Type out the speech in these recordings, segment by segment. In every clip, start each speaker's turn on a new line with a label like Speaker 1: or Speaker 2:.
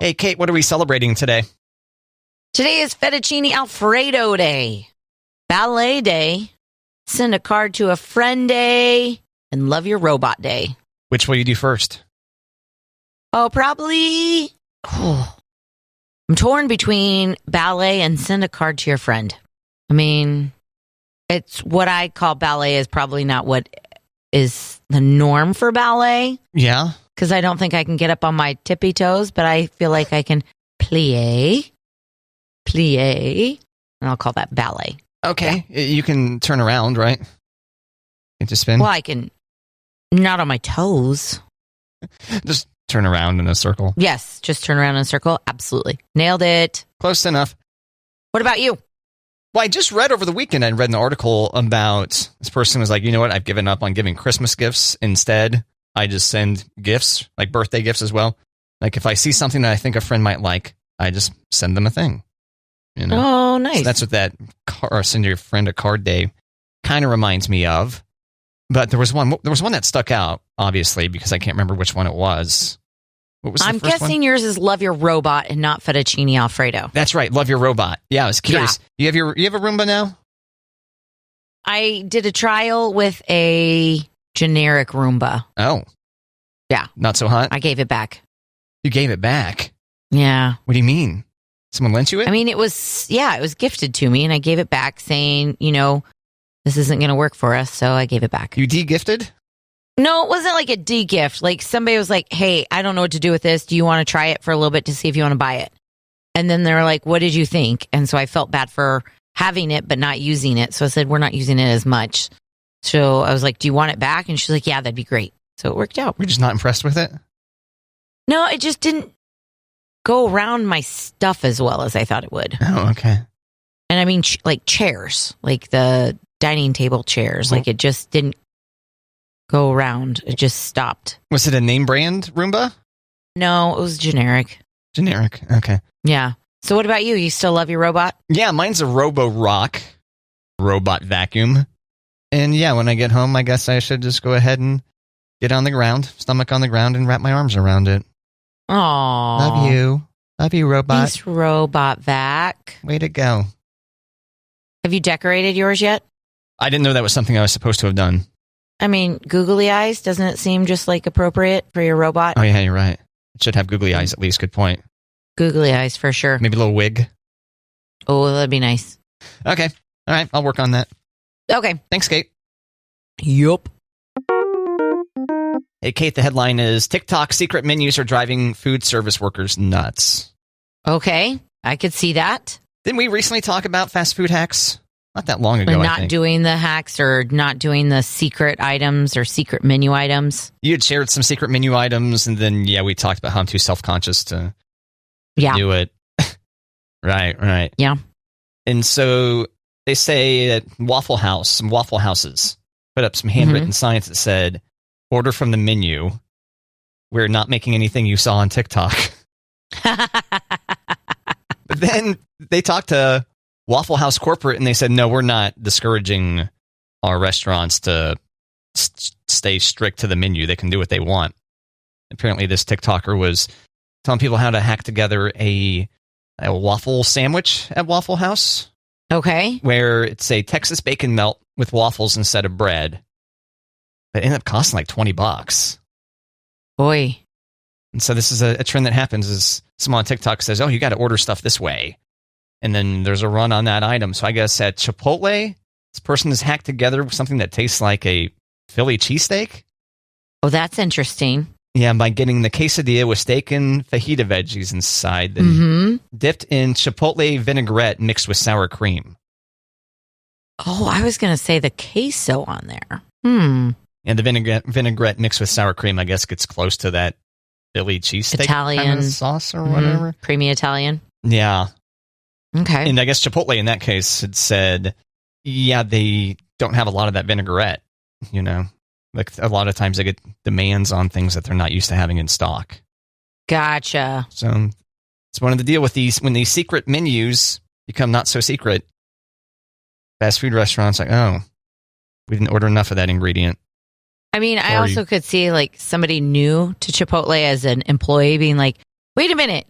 Speaker 1: Hey, Kate, what are we celebrating today?
Speaker 2: Today is Fettuccine Alfredo Day, Ballet Day, Send a Card to a Friend Day, and Love Your Robot Day.
Speaker 1: Which will you do first?
Speaker 2: Oh, probably. I'm torn between ballet and send a card to your friend. I mean, it's what I call ballet is probably not what is the norm for ballet.
Speaker 1: Yeah.
Speaker 2: Because I don't think I can get up on my tippy toes, but I feel like I can plie, and I'll call that ballet.
Speaker 1: Okay.
Speaker 2: Yeah.
Speaker 1: You can turn around, right? You can just spin?
Speaker 2: Well, I can, not on my toes.
Speaker 1: Just turn around in a circle.
Speaker 2: Yes, just turn around in a circle. Absolutely. Nailed it.
Speaker 1: Close enough.
Speaker 2: What about you?
Speaker 1: Well, I just read over the weekend, I read an article about this person was like, you know what? I've given up on giving Christmas gifts. Instead, I just send gifts, like birthday gifts as well. Like if I see something that I think a friend might like, I just send them a thing. You know?
Speaker 2: Oh, nice.
Speaker 1: So that's what that or send your friend a card day kind of reminds me of. But there was one that stuck out, obviously, because I can't remember which one it was. What was the
Speaker 2: I'm
Speaker 1: first
Speaker 2: guessing
Speaker 1: one?
Speaker 2: yours is Love Your Robot and not Fettuccine Alfredo.
Speaker 1: That's right. Love Your Robot. Yeah, I was curious.
Speaker 2: Yeah.
Speaker 1: You have a Roomba now?
Speaker 2: I did a trial with a generic Roomba.
Speaker 1: Oh.
Speaker 2: Yeah.
Speaker 1: Not so hot?
Speaker 2: I gave it back.
Speaker 1: You gave it back?
Speaker 2: Yeah.
Speaker 1: What do you mean? Someone lent you it?
Speaker 2: I mean, it was gifted to me, and I gave it back saying, this isn't going to work for us, so I gave it back.
Speaker 1: You de-gifted?
Speaker 2: No, it wasn't like a de-gift. Like somebody was like, hey, I don't know what to do with this. Do you want to try it for a little bit to see if you want to buy it? And then they were like, what did you think? And so I felt bad for having it but not using it. So I said, we're not using it as much. So I was like, do you want it back? And she's like, yeah, that'd be great. So it worked out.
Speaker 1: We're just not impressed with it?
Speaker 2: No, it just didn't go around my stuff as well as I thought it would.
Speaker 1: Oh, okay.
Speaker 2: And I mean, like chairs, like the dining table chairs,
Speaker 1: Mm-hmm.
Speaker 2: like it just didn't go around. It just stopped.
Speaker 1: Was it a name brand Roomba?
Speaker 2: No, it was generic.
Speaker 1: Generic. Okay.
Speaker 2: Yeah. So what about you? You still love your robot?
Speaker 1: Yeah, mine's a Robo-Rock robot vacuum. And yeah, when I get home, I guess I should just go ahead and get on the ground, stomach on the ground, and wrap my arms around it.
Speaker 2: Aww.
Speaker 1: Love you. Love you, robot.
Speaker 2: Thanks, Robot Vac.
Speaker 1: Way to go.
Speaker 2: Have you decorated yours yet?
Speaker 1: I didn't know that was something I was supposed to have done.
Speaker 2: I mean, googly eyes, doesn't it seem just like appropriate for your robot?
Speaker 1: Oh, yeah, you're right. It should have googly eyes at least. Good point.
Speaker 2: Googly eyes for sure.
Speaker 1: Maybe a little wig.
Speaker 2: Oh, that'd be nice.
Speaker 1: Okay. All right. I'll work on that.
Speaker 2: Okay.
Speaker 1: Thanks, Kate.
Speaker 2: Yup.
Speaker 1: Hey, Kate, the headline is TikTok secret menus are driving food service workers nuts.
Speaker 2: Okay. I could see that.
Speaker 1: Didn't we recently talk about fast food hacks? Not that long ago,
Speaker 2: And
Speaker 1: I
Speaker 2: not
Speaker 1: think.
Speaker 2: doing the hacks or not doing the secret items or secret menu items.
Speaker 1: You had shared some secret menu items, and then, we talked about how I'm too self-conscious to do it. Right.
Speaker 2: Yeah.
Speaker 1: And so they say that some Waffle Houses put up some handwritten signs that said, order from the menu. We're not making anything you saw on TikTok. But then they talked to Waffle House corporate, and they said, no, we're not discouraging our restaurants to stay strict to the menu. They can do what they want. Apparently, this TikToker was telling people how to hack together a waffle sandwich at Waffle House.
Speaker 2: Okay.
Speaker 1: Where it's a Texas bacon melt with waffles instead of bread. But it ended up costing like $20.
Speaker 2: Boy.
Speaker 1: And so this is a trend that happens is someone on TikTok says, oh, you got to order stuff this way. And then there's a run on that item. So I guess at Chipotle, this person has hacked together something that tastes like a Philly cheesesteak.
Speaker 2: Oh, that's interesting.
Speaker 1: Yeah, by getting the quesadilla with steak and fajita veggies inside, then dipped in Chipotle vinaigrette mixed with sour cream.
Speaker 2: Oh, I was going to say the queso on there. And
Speaker 1: the vinaigrette mixed with sour cream, I guess, gets close to that Philly cheesesteak
Speaker 2: Italian
Speaker 1: kind of sauce or whatever.
Speaker 2: Creamy Italian.
Speaker 1: Yeah.
Speaker 2: Okay.
Speaker 1: And I guess Chipotle in that case had said, yeah, they don't have a lot of that vinaigrette, Like a lot of times they get demands on things that they're not used to having in stock.
Speaker 2: Gotcha.
Speaker 1: So it's one of the deal with these, when these secret menus become not so secret, fast food restaurants like, oh, we didn't order enough of that ingredient.
Speaker 2: I mean, I
Speaker 1: Or
Speaker 2: also could see like somebody new to Chipotle as an employee being like, wait a minute,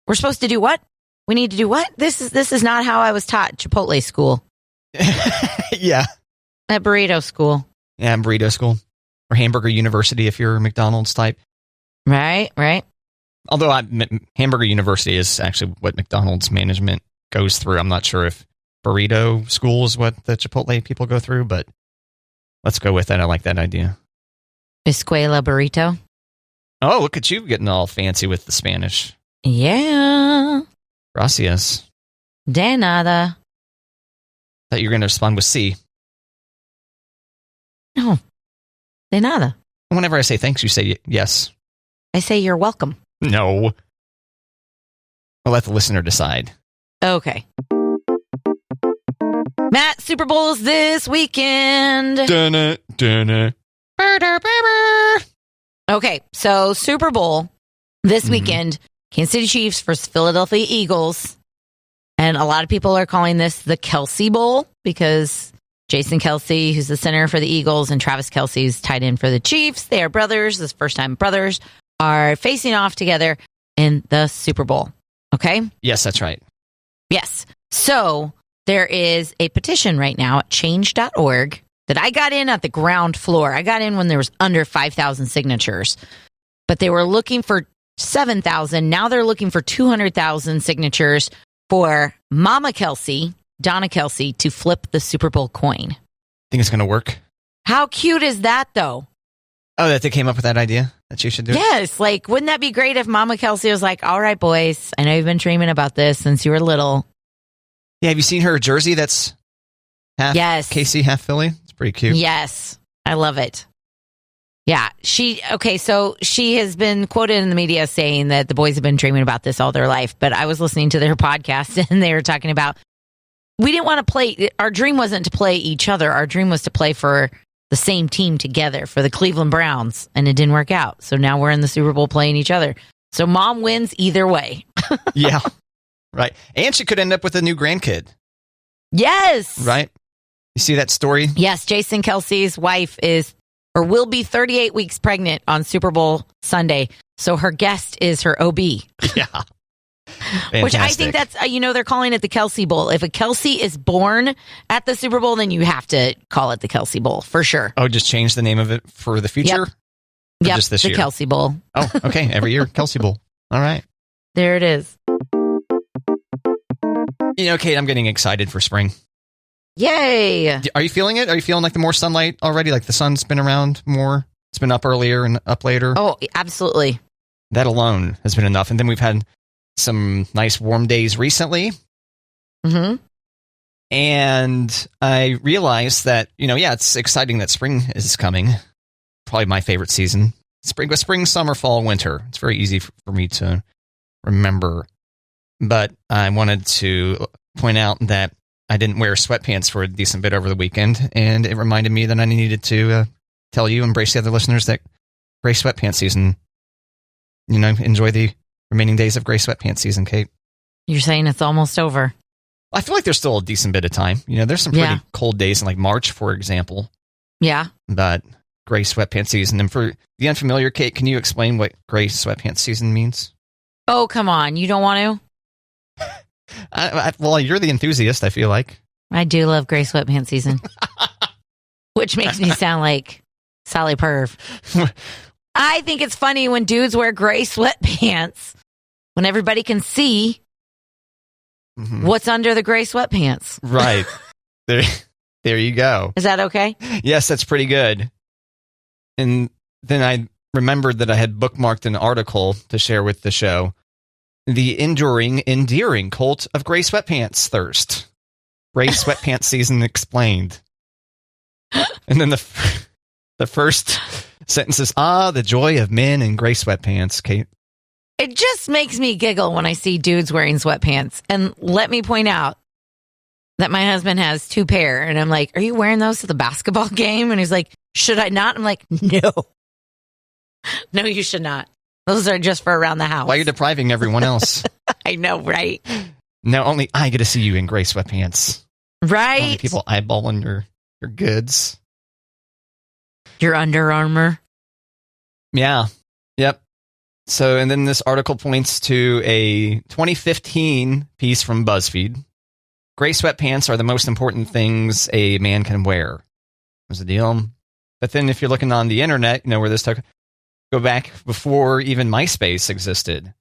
Speaker 2: we're supposed to do what? We need to do what? This is not how I was taught at Chipotle school.
Speaker 1: Yeah.
Speaker 2: At burrito school.
Speaker 1: Yeah, burrito school. Or hamburger university if you're a McDonald's type.
Speaker 2: Right.
Speaker 1: Although hamburger university is actually what McDonald's management goes through. I'm not sure if burrito school is what the Chipotle people go through, but let's go with that. I like that idea.
Speaker 2: Escuela Burrito.
Speaker 1: Oh, look at you getting all fancy with the Spanish.
Speaker 2: Yeah.
Speaker 1: Gracias.
Speaker 2: De nada.
Speaker 1: Thought you were going to respond with C.
Speaker 2: No. De nada.
Speaker 1: Whenever I say thanks, you say yes.
Speaker 2: I say you're welcome.
Speaker 1: No. I'll let the listener decide.
Speaker 2: Okay. Matt, Super Bowl's this weekend.
Speaker 1: Dun-na.
Speaker 2: Okay, so Super Bowl this weekend, Kansas City Chiefs versus Philadelphia Eagles. And a lot of people are calling this the Kelsey Bowl because Jason Kelsey, who's the center for the Eagles, and Travis Kelsey, who's tight end for the Chiefs. They are brothers. This first time brothers are facing off together in the Super Bowl. Okay?
Speaker 1: Yes, that's right.
Speaker 2: Yes. So there is a petition right now at change.org that I got in at the ground floor. I got in when there was under 5,000 signatures, but they were looking for 7,000. Now they're looking for 200,000 signatures for Mama Kelsey, Donna Kelsey, to flip the Super Bowl coin.
Speaker 1: Think it's going to work?
Speaker 2: How cute is that, though?
Speaker 1: Oh, that they came up with that idea that you should do it?
Speaker 2: Yes. Like, wouldn't that be great if Mama Kelsey was like, all right, boys, I know you've been dreaming about this since you were little.
Speaker 1: Yeah, have you seen her jersey that's half KC, half Philly? It's pretty cute.
Speaker 2: Yes. I love it. Yeah. So she has been quoted in the media saying that the boys have been dreaming about this all their life. But I was listening to their podcast and they were talking about, we didn't want to play. Our dream wasn't to play each other. Our dream was to play for the same team together, for the Cleveland Browns. And it didn't work out. So now we're in the Super Bowl playing each other. So mom wins either way.
Speaker 1: Yeah. Right. And she could end up with a new grandkid.
Speaker 2: Yes.
Speaker 1: Right. You see that story?
Speaker 2: Yes. Jason Kelsey's wife will be 38 weeks pregnant on Super Bowl Sunday. So her guest is her OB.
Speaker 1: Yeah. Fantastic.
Speaker 2: Which I think that's, they're calling it the Kelsey Bowl. If a Kelsey is born at the Super Bowl, then you have to call it the Kelsey Bowl for sure.
Speaker 1: Oh, just change the name of it for the future?
Speaker 2: Yep.
Speaker 1: Just this year?
Speaker 2: The Kelsey Bowl.
Speaker 1: Oh, okay. Every year, Kelsey Bowl. All right.
Speaker 2: There it is.
Speaker 1: Kate, I'm getting excited for spring.
Speaker 2: Yay.
Speaker 1: Are you feeling it? Are you feeling like the more sunlight already? Like the sun's been around more? It's been up earlier and up later?
Speaker 2: Oh, absolutely.
Speaker 1: That alone has been enough. And then we've had some nice warm days recently.
Speaker 2: Mm-hmm.
Speaker 1: And I realized that, it's exciting that spring is coming. Probably my favorite season. Spring, summer, fall, winter. It's very easy for me to remember. But I wanted to point out that I didn't wear sweatpants for a decent bit over the weekend, and it reminded me that I needed to tell you, embrace the other listeners, that gray sweatpants season, enjoy the remaining days of gray sweatpants season, Kate.
Speaker 2: You're saying it's almost over.
Speaker 1: I feel like there's still a decent bit of time. There's some pretty cold days in like March, for example.
Speaker 2: Yeah. But
Speaker 1: gray sweatpants season. And for the unfamiliar, Kate, can you explain what gray sweatpants season means?
Speaker 2: Oh, come on. You don't want to?
Speaker 1: Well, you're the enthusiast, I feel like.
Speaker 2: I do love gray sweatpants season. Which makes me sound like Sally Perv. I think it's funny when dudes wear gray sweatpants when everybody can see what's under the gray sweatpants.
Speaker 1: Right. There you go.
Speaker 2: Is that okay?
Speaker 1: Yes, that's pretty good. And then I remembered that I had bookmarked an article to share with the show. The endearing cult of gray sweatpants thirst. Gray sweatpants season explained. And then the first sentence is, the joy of men in gray sweatpants, Kate.
Speaker 2: It just makes me giggle when I see dudes wearing sweatpants. And let me point out that my husband has 2 pair. And I'm like, are you wearing those to the basketball game? And he's like, should I not? I'm like, no. No, you should not. Those are just for around the house.
Speaker 1: Why are you depriving everyone else?
Speaker 2: I know, right?
Speaker 1: Now only I get to see you in gray sweatpants.
Speaker 2: Right.
Speaker 1: Only people eyeballing your goods.
Speaker 2: Your Under Armour.
Speaker 1: Yeah. Yep. So, and then this article points to a 2015 piece from BuzzFeed. Gray sweatpants are the most important things a man can wear. Was the deal. But then if you're looking on the internet, where this took, go back before even MySpace existed.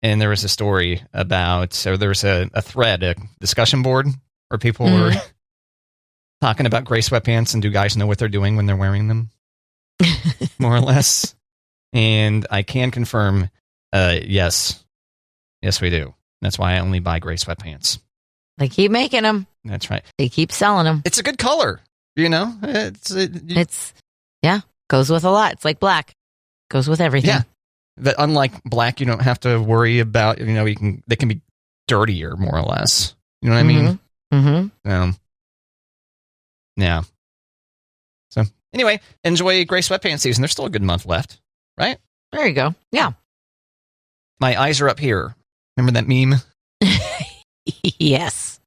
Speaker 1: And there was a story about, so there was a thread, a discussion board where people were talking about gray sweatpants and do guys know what they're doing when they're wearing them? More or less. And I can confirm, yes. Yes, we do. That's why I only buy gray sweatpants.
Speaker 2: They keep making them.
Speaker 1: That's right.
Speaker 2: They keep selling them.
Speaker 1: It's a good color,
Speaker 2: It's goes with a lot. It's like black. Goes with everything.
Speaker 1: Yeah. But unlike black, you don't have to worry about, they can be dirtier, more or less. You know what I mean?
Speaker 2: Mm-hmm.
Speaker 1: Yeah. So anyway, enjoy gray sweatpants season. There's still a good month left, right?
Speaker 2: There you go. Yeah.
Speaker 1: My eyes are up here. Remember that meme?
Speaker 2: Yes.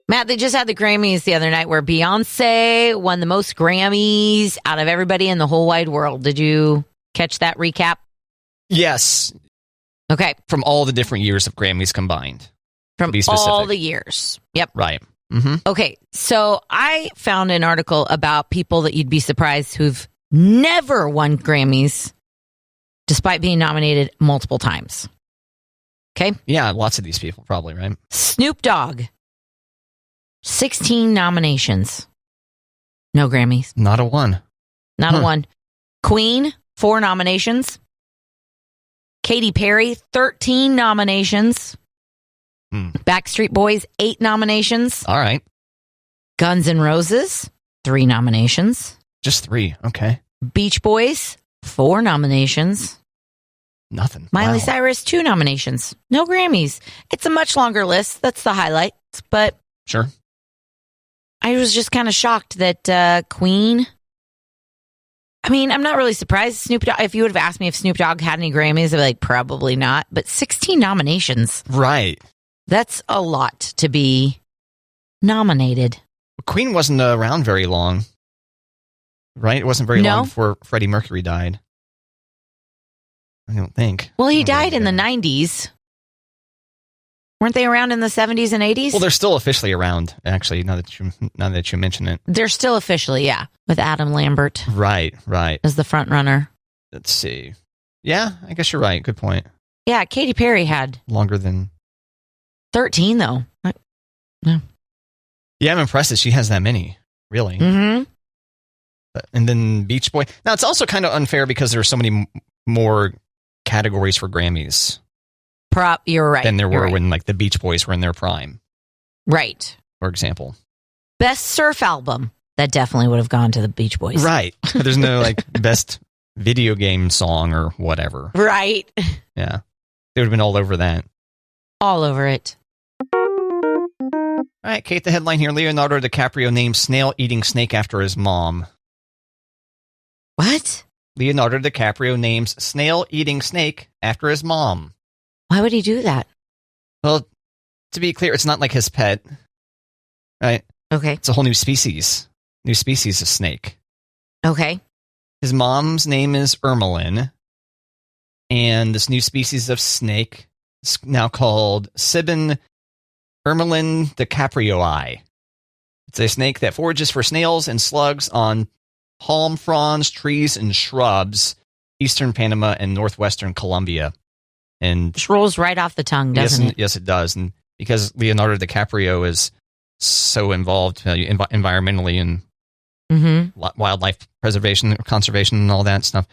Speaker 2: Matt, they just had the Grammys the other night where Beyonce won the most Grammys out of everybody in the whole wide world. Did you catch that recap?
Speaker 1: Yes.
Speaker 2: Okay.
Speaker 1: From all the different years of Grammys combined.
Speaker 2: From all the years. Yep.
Speaker 1: Right. Mm-hmm.
Speaker 2: Okay. So I found an article about people that you'd be surprised who've never won Grammys despite being nominated multiple times. Okay.
Speaker 1: Yeah, lots of these people probably, right?
Speaker 2: Snoop Dogg, 16 nominations. No Grammys.
Speaker 1: Not a one.
Speaker 2: Not a one. Queen, 4 nominations. Katy Perry, 13 nominations. Backstreet Boys, 8 nominations.
Speaker 1: All right.
Speaker 2: Guns N' Roses, 3 nominations.
Speaker 1: Just 3. Okay.
Speaker 2: Beach Boys, 4 nominations.
Speaker 1: Nothing.
Speaker 2: Miley Cyrus, 2 nominations. No Grammys. It's a much longer list. That's the highlights. But
Speaker 1: sure.
Speaker 2: I was just kind of shocked that Queen. I mean, I'm not really surprised. Snoop Dogg. If you would have asked me if Snoop Dogg had any Grammys, I'd be like, probably not. But 16 nominations.
Speaker 1: Right.
Speaker 2: That's a lot to be nominated.
Speaker 1: Queen wasn't around very long. Right? It wasn't very long before Freddie Mercury died. I don't think.
Speaker 2: Well, he died in the 90s. Weren't they around in the 70s and 80s?
Speaker 1: Well, they're still officially around, actually, now that you mention it.
Speaker 2: They're still officially, yeah, with Adam Lambert.
Speaker 1: Right.
Speaker 2: As the front runner.
Speaker 1: Let's see. Yeah, I guess you're right. Good point.
Speaker 2: Yeah, Katy Perry had...
Speaker 1: Longer than...
Speaker 2: 13, though. No.
Speaker 1: Yeah, I'm impressed that she has that many, really.
Speaker 2: Mm-hmm.
Speaker 1: And then Beach Boy. Now, it's also kind of unfair because there are so many more categories for Grammys.
Speaker 2: You're right.
Speaker 1: Than there were when like the Beach Boys were in their prime.
Speaker 2: Right.
Speaker 1: For example.
Speaker 2: Best surf album. That definitely would have gone to the Beach Boys.
Speaker 1: Right. There's no like best video game song or whatever.
Speaker 2: Right.
Speaker 1: Yeah. They would have been all over that.
Speaker 2: All over it.
Speaker 1: All right, Kate, the headline here. Leonardo DiCaprio named snail-eating snake after his mom.
Speaker 2: What?
Speaker 1: Leonardo DiCaprio names snail-eating snake after his mom.
Speaker 2: Why would he do that?
Speaker 1: Well, to be clear, it's not like his pet. Right?
Speaker 2: Okay.
Speaker 1: It's a whole new species. New species of snake.
Speaker 2: Okay.
Speaker 1: His mom's name is Ermelin. And this new species of snake is now called Sibin Ermelin DiCaprioi. It's a snake that forages for snails and slugs on palm fronds, trees, and shrubs, eastern Panama and northwestern Colombia. And
Speaker 2: just rolls right off the tongue, doesn't it?
Speaker 1: Yes, it does. And because Leonardo DiCaprio is so involved environmentally in wildlife preservation, conservation, and all that stuff,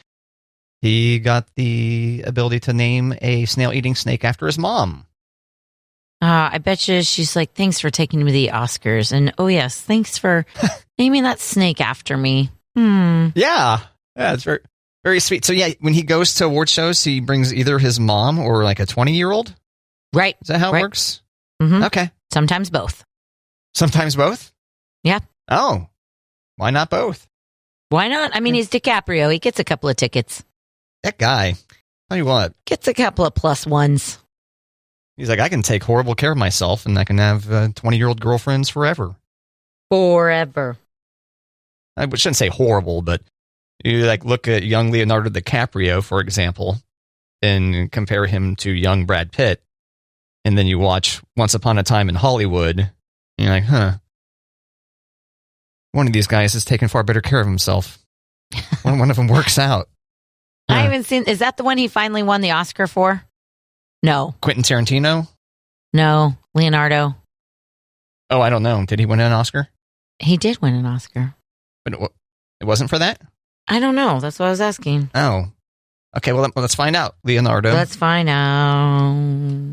Speaker 1: he got the ability to name a snail-eating snake after his mom.
Speaker 2: I bet you she's like, thanks for taking me to the Oscars. And, oh, yes, thanks for naming that snake after me.
Speaker 1: Yeah, it's very, very sweet. So, yeah, when he goes to award shows, he brings either his mom or like a 20-year-old?
Speaker 2: Right.
Speaker 1: Is that how it works?
Speaker 2: Mm-hmm.
Speaker 1: Okay.
Speaker 2: Sometimes both.
Speaker 1: Sometimes both?
Speaker 2: Yeah.
Speaker 1: Oh, why not both?
Speaker 2: Why not? I mean, he's DiCaprio. He gets a couple of tickets.
Speaker 1: That guy. Tell you what.
Speaker 2: Gets a couple of plus ones.
Speaker 1: He's like, I can take horrible care of myself and I can have 20-year-old girlfriends forever.
Speaker 2: Forever.
Speaker 1: I shouldn't say horrible, but you like look at young Leonardo DiCaprio, for example, and compare him to young Brad Pitt, and then you watch Once Upon a Time in Hollywood, and you're like, huh, one of these guys is taking far better care of himself. One of them works out.
Speaker 2: I haven't seen. Is that the one he finally won the Oscar for? No.
Speaker 1: Quentin Tarantino?
Speaker 2: No. Leonardo.
Speaker 1: Oh, I don't know. Did he win an Oscar?
Speaker 2: He did win an Oscar.
Speaker 1: But it wasn't for that?
Speaker 2: I don't know. That's what I was asking.
Speaker 1: Oh. Okay, well, let's find out. Leonardo.
Speaker 2: Let's find out.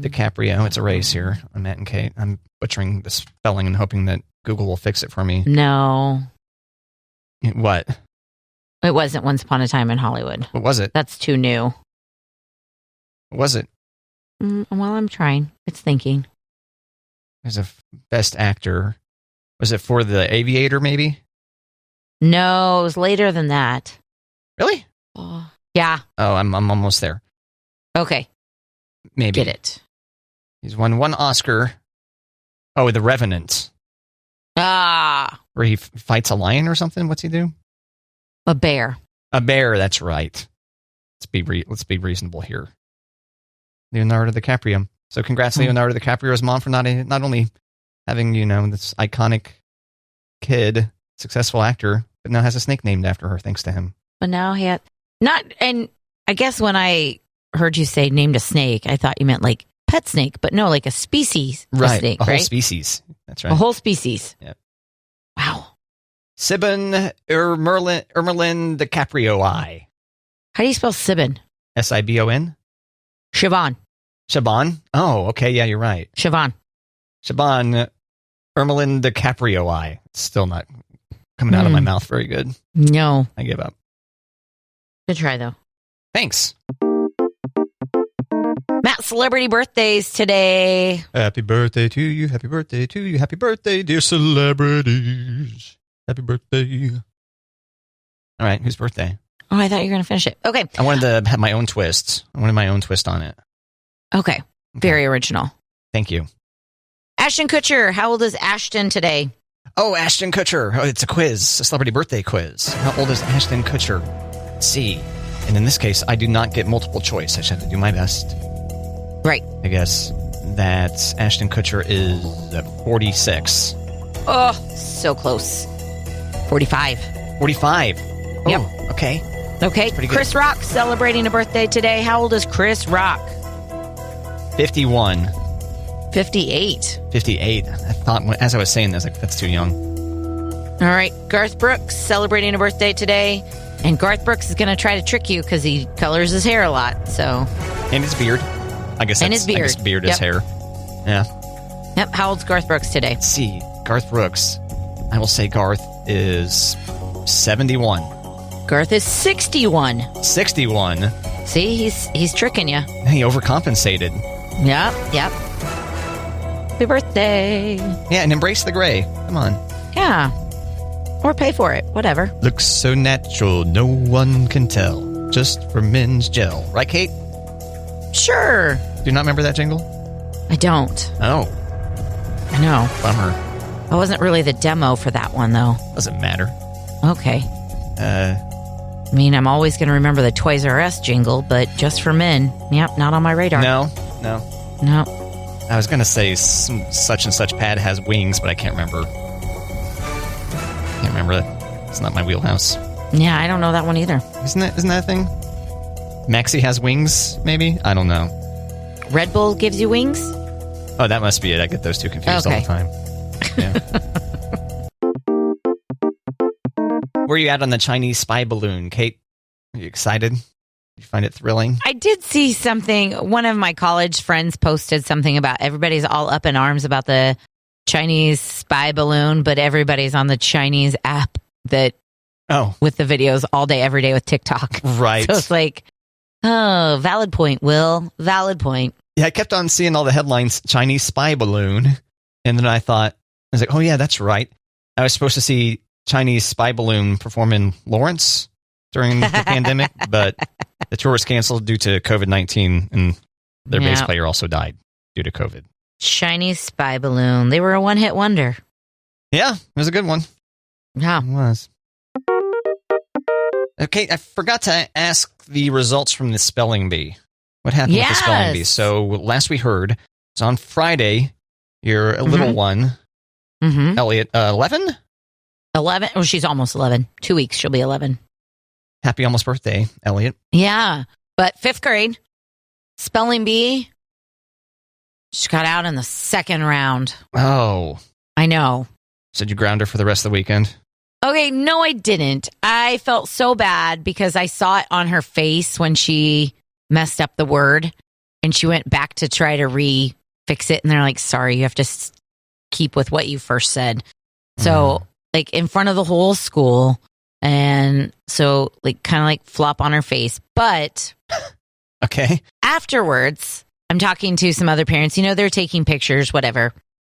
Speaker 1: DiCaprio. It's a race here. I'm Matt and Kate. I'm butchering the spelling and hoping that Google will fix it for me.
Speaker 2: No.
Speaker 1: What?
Speaker 2: It wasn't Once Upon a Time in Hollywood.
Speaker 1: What was it?
Speaker 2: That's too new.
Speaker 1: What was it?
Speaker 2: Well, I'm trying. It's thinking.
Speaker 1: As a best actor. Was it for The Aviator, maybe?
Speaker 2: No, it was later than that.
Speaker 1: Really?
Speaker 2: Oh, yeah.
Speaker 1: Oh, I'm almost there.
Speaker 2: Okay.
Speaker 1: Maybe.
Speaker 2: Get it.
Speaker 1: He's won one Oscar. Oh, The Revenant.
Speaker 2: Ah.
Speaker 1: Where he fights a lion or something? What's he do?
Speaker 2: A bear.
Speaker 1: A bear, that's right. Let's be reasonable here. Leonardo DiCaprio. So congrats, Leonardo DiCaprio's mom, for not only having, this iconic kid, successful actor, but now has a snake named after her, thanks to him.
Speaker 2: But now he had and I guess when I heard you say named a snake, I thought you meant like pet snake, but no, like a species of snake,
Speaker 1: a whole
Speaker 2: right?
Speaker 1: species. That's right.
Speaker 2: A whole species.
Speaker 1: Yep.
Speaker 2: Wow.
Speaker 1: Sibon Ermelin DiCaprio.
Speaker 2: How do you spell Sibon?
Speaker 1: Sibon?
Speaker 2: Siobhan.
Speaker 1: Siobhan? Oh, okay. Yeah, you're right.
Speaker 2: Siobhan.
Speaker 1: Siobhan Ermelin DiCaprio. It's still not coming out of my mouth very good.
Speaker 2: No.
Speaker 1: I give up.
Speaker 2: Good try, though.
Speaker 1: Thanks.
Speaker 2: Matt, celebrity birthdays today.
Speaker 1: Happy birthday to you. Happy birthday to you. Happy birthday, dear celebrities. Happy birthday. All right, whose birthday?
Speaker 2: Oh, I thought you were going to finish it. Okay.
Speaker 1: I wanted to have my own twist. I wanted my own twist on it.
Speaker 2: Okay. Very original.
Speaker 1: Thank you.
Speaker 2: Ashton Kutcher. How old is Ashton today?
Speaker 1: Oh, Ashton Kutcher. Oh, it's a quiz, a celebrity birthday quiz. How old is Ashton Kutcher? Let's see. And in this case, I do not get multiple choice. I just have to do my best.
Speaker 2: Right.
Speaker 1: I guess that Ashton Kutcher is 46.
Speaker 2: Oh, so close. 45.
Speaker 1: 45.
Speaker 2: Yep.
Speaker 1: Oh, okay.
Speaker 2: Okay. Chris Rock celebrating a birthday today. How old is Chris Rock?
Speaker 1: 51.
Speaker 2: 58.
Speaker 1: 58. I thought, as I was saying this, like, that's too young.
Speaker 2: All right. Garth Brooks celebrating a birthday today. And Garth Brooks is going to try to trick you because he colors his hair a lot. So.
Speaker 1: And his beard. I guess
Speaker 2: his beard.
Speaker 1: I guess beard is hair. Yeah.
Speaker 2: Yep. How old's Garth Brooks today?
Speaker 1: Let's see. Garth Brooks. I will say Garth is 71.
Speaker 2: Garth is 61.
Speaker 1: 61.
Speaker 2: See, he's tricking you.
Speaker 1: He overcompensated.
Speaker 2: Yep. Happy birthday.
Speaker 1: Yeah, and embrace the gray. Come on.
Speaker 2: Yeah. Or pay for it. Whatever.
Speaker 1: Looks so natural, no one can tell. Just for men's gel. Right, Kate?
Speaker 2: Sure.
Speaker 1: Do you not remember that jingle?
Speaker 2: I don't.
Speaker 1: Oh.
Speaker 2: I know.
Speaker 1: Bummer.
Speaker 2: I wasn't really the demo for that one, though.
Speaker 1: Doesn't matter.
Speaker 2: Okay. I mean, I'm always going to remember the Toys R Us jingle, but just for men. Yep, not on my radar.
Speaker 1: No. I was going to say such and such pad has wings, but I can't remember. Can't remember it. It's not my wheelhouse.
Speaker 2: Yeah, I don't know that one either.
Speaker 1: Isn't that a thing? Maxie has wings, maybe? I don't know.
Speaker 2: Red Bull gives you wings?
Speaker 1: Oh, that must be it. I get those two confused all the time. Yeah. Where are you at on the Chinese spy balloon, Kate? Are you excited? You find it thrilling?
Speaker 2: I did see something. One of my college friends posted something about everybody's all up in arms about the Chinese spy balloon, but everybody's on the Chinese app with the videos all day, every day with TikTok.
Speaker 1: Right.
Speaker 2: So it's like, oh, valid point, Will. Valid point.
Speaker 1: Yeah, I kept on seeing all the headlines, Chinese spy balloon. And then I was like, oh yeah, that's right. I was supposed to see Chinese spy balloon perform in Lawrence during the pandemic, but the tour was canceled due to COVID-19, and their bass player also died due to COVID.
Speaker 2: Chinese spy balloon. They were a one-hit wonder.
Speaker 1: Yeah, it was a good one.
Speaker 2: Yeah.
Speaker 1: It was. Okay, I forgot to ask the results from the spelling bee. What happened with the spelling bee? So last we heard, it's on Friday, your little one, Elliot, 11?
Speaker 2: 11. Oh, she's almost 11. 2 weeks, she'll be 11.
Speaker 1: Happy almost birthday, Elliot.
Speaker 2: Yeah, but 5th grade, spelling bee, she got out in the 2nd round.
Speaker 1: Oh.
Speaker 2: I know.
Speaker 1: So did you ground her for the rest of the weekend?
Speaker 2: Okay, no, I didn't. I felt so bad because I saw it on her face when she messed up the word and she went back to try to fix it. And they're like, sorry, you have to keep with what you first said. So like in front of the whole school. And so like kind of like flop on her face. But
Speaker 1: okay.
Speaker 2: Afterwards, I'm talking to some other parents, they're taking pictures, whatever.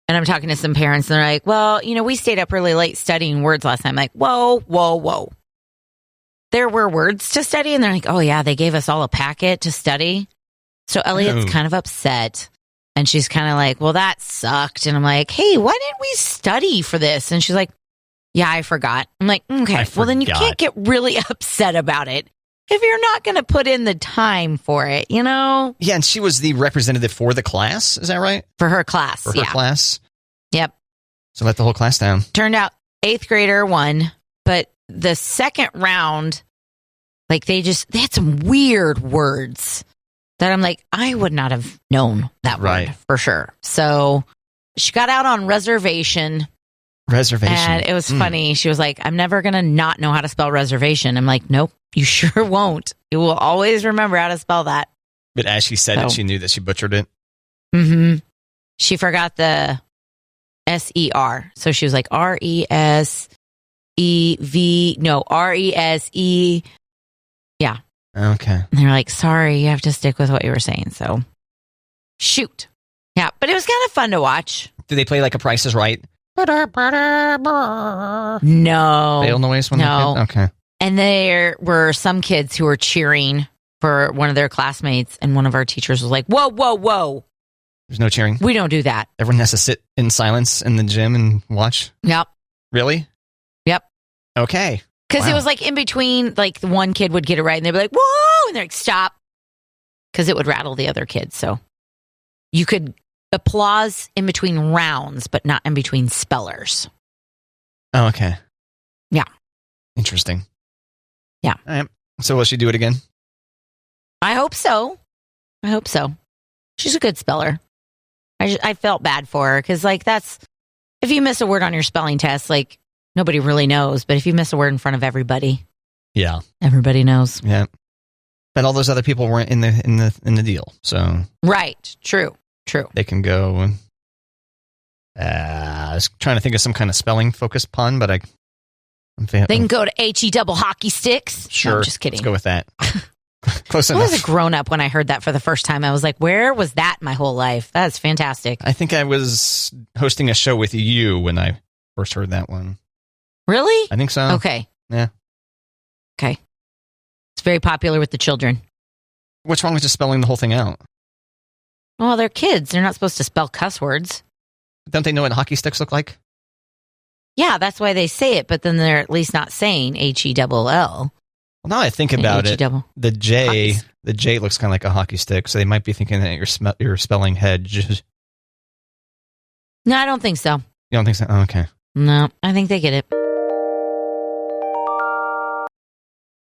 Speaker 2: And I'm talking to some parents and they're like, well, we stayed up really late studying words last time. I'm like, whoa. There were words to study. And they're like, oh yeah, they gave us all a packet to study. So Elliot's kind of upset. And she's kind of like, well, that sucked. And I'm like, hey, why didn't we study for this? And she's like, yeah, I forgot. I'm like, okay, well then you can't get really upset about it if you're not going to put in the time for it, Yeah,
Speaker 1: and she was the representative for the class, is that right?
Speaker 2: For her class,
Speaker 1: For her class?
Speaker 2: Yep.
Speaker 1: So let the whole class down.
Speaker 2: Turned out 8th grader won, but the 2nd round, like they had some weird words that I'm like, I would not have known that word for sure. So she got out on reservation. And it was funny. She was like, I'm never going to not know how to spell reservation. I'm like, nope, you sure won't. You will always remember how to spell that.
Speaker 1: But as she said it, she knew that she butchered it.
Speaker 2: Mm-hmm. She forgot the S-E-R. So she was like, R-E-S-E-V. No, R-E-S-E. Yeah.
Speaker 1: Okay.
Speaker 2: And they're like, sorry, you have to stick with what you were saying. So shoot. Yeah, but it was kind of fun to watch.
Speaker 1: Did they play like a Price is Right?
Speaker 2: No.
Speaker 1: Fail noise when
Speaker 2: no.
Speaker 1: Okay.
Speaker 2: And there were some kids who were cheering for one of their classmates, and one of our teachers was like, whoa.
Speaker 1: There's no cheering?
Speaker 2: We don't do that.
Speaker 1: Everyone has to sit in silence in the gym and watch?
Speaker 2: Yep.
Speaker 1: Really?
Speaker 2: Yep.
Speaker 1: Okay.
Speaker 2: Because it was like in between, like the one kid would get it right, and they'd be like, whoa, and they're like, stop. Because it would rattle the other kids. So you could applause in between rounds, but not in between spellers.
Speaker 1: Oh, okay.
Speaker 2: Yeah.
Speaker 1: Interesting.
Speaker 2: Yeah.
Speaker 1: All right. So will she do it again?
Speaker 2: I hope so. She's a good speller. I felt bad for her because, like, that's if you miss a word on your spelling test, like nobody really knows. But if you miss a word in front of everybody, everybody knows.
Speaker 1: Yeah. But all those other people weren't in the deal, so
Speaker 2: right. True.
Speaker 1: They can go. I was trying to think of some kind of spelling focused pun, but
Speaker 2: they can go to HE double hockey sticks.
Speaker 1: Sure,
Speaker 2: no, I'm just kidding.
Speaker 1: Let's go with that. Close enough.
Speaker 2: I was a grown up when I heard that for the first time. I was like, where was that my whole life? That's fantastic.
Speaker 1: I think I was hosting a show with you when I first heard that one.
Speaker 2: Really?
Speaker 1: I think so.
Speaker 2: Okay.
Speaker 1: Yeah.
Speaker 2: Okay. It's very popular with the children.
Speaker 1: What's wrong with just spelling the whole thing out?
Speaker 2: Well, they're kids. They're not supposed to spell cuss words.
Speaker 1: Don't they know what hockey sticks look like?
Speaker 2: Yeah, that's why they say it, but then they're at least not saying HELL.
Speaker 1: Well, now I think about it, the J looks kind of like a hockey stick, so they might be thinking that you're spelling hedge.
Speaker 2: No, I don't think so.
Speaker 1: You don't think so? Oh, okay.
Speaker 2: No, I think they get it.